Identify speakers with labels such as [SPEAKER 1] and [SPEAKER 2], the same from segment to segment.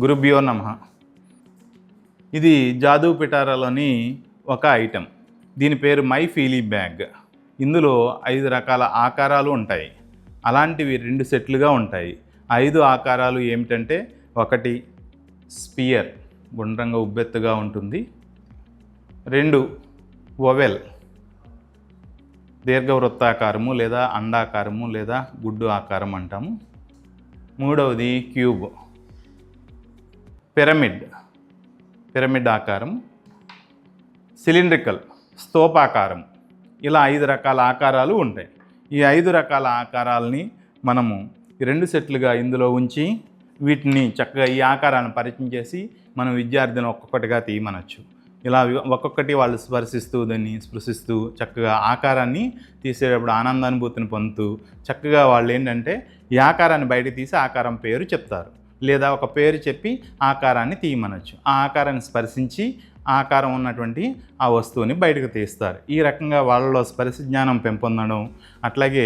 [SPEAKER 1] గురుభ్యో నమః. ఇది జాదూ పిటారాలోని ఒక ఐటెం. దీని పేరు మై ఫీలీ బ్యాగ్. ఇందులో 5 రకాల ఆకారాలు ఉంటాయి. అలాంటివి 2 సెట్లుగా ఉంటాయి. 5 ఆకారాలు ఏమిటంటే, 1 స్పియర్, గుండ్రంగా ఉబ్బెత్తుగా ఉంటుంది. 2 ఓవెల్, దీర్ఘవృత్తాకారము లేదా అండాకారము లేదా గుడ్డు ఆకారం అంటాము. 3వది క్యూబ్, పిరమిడ్ ఆకారం, సిలిండ్రికల్, స్తూపాకారం. ఇలా 5 రకాల ఆకారాలు ఉంటాయి. ఈ 5 రకాల ఆకారాలని మనము 2 సెట్లుగా ఇందులో ఉంచి వీటిని చక్కగా ఈ ఆకారాన్ని పరిచయం చేసి మనం విద్యార్థిని ఒక్కొక్కటిగా తీయమనొచ్చు. ఇలా ఒక్కొక్కటి వాళ్ళు స్పర్శిస్తూ దాన్ని స్పృశిస్తూ చక్కగా ఆకారాన్ని తీసేటప్పుడు ఆనందానుభూతిని పొందుతూ చక్కగా వాళ్ళు ఏంటంటే ఈ ఆకారాన్ని బయటకు తీసి ఆకారం పేరు చెప్తారు, లేదా ఒక పేరు చెప్పి ఆకారాన్ని తీయమనొచ్చు. ఆ ఆకారాన్ని స్పర్శించి ఆకారం ఉన్నటువంటి ఆ వస్తువుని బయటకు తీస్తారు. ఈ రకంగా వాళ్ళలో స్పర్శ జ్ఞానం పెంపొందడం, అట్లాగే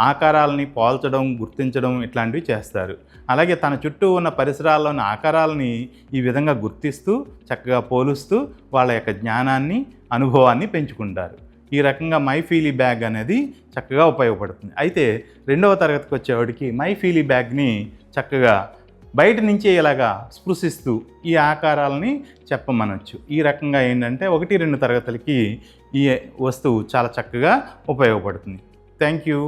[SPEAKER 1] ఆకారాలని పోల్చడం, గుర్తించడం ఇట్లాంటివి చేస్తారు. అలాగే తన చుట్టూ ఉన్న పరిసరాల్లోని ఆకారాలని ఈ విధంగా గుర్తిస్తూ చక్కగా పోలుస్తూ వాళ్ళ యొక్క జ్ఞానాన్ని, అనుభవాన్ని పెంచుకుంటారు. ఈ రకంగా మై ఫీలీ బ్యాగ్ అనేది చక్కగా ఉపయోగపడుతుంది. అయితే 2వ తరగతికి వచ్చేవాడికి మై ఫీలీ బ్యాగ్ని చక్కగా బయట నుంచే ఇలాగా స్పృశిస్తూ ఈ ఆకారాలని చెప్పమనొచ్చు. ఈ రకంగా ఏంటంటే 1-2 తరగతులకి ఈ వస్తువు చాలా చక్కగా ఉపయోగపడుతుంది. Thank you.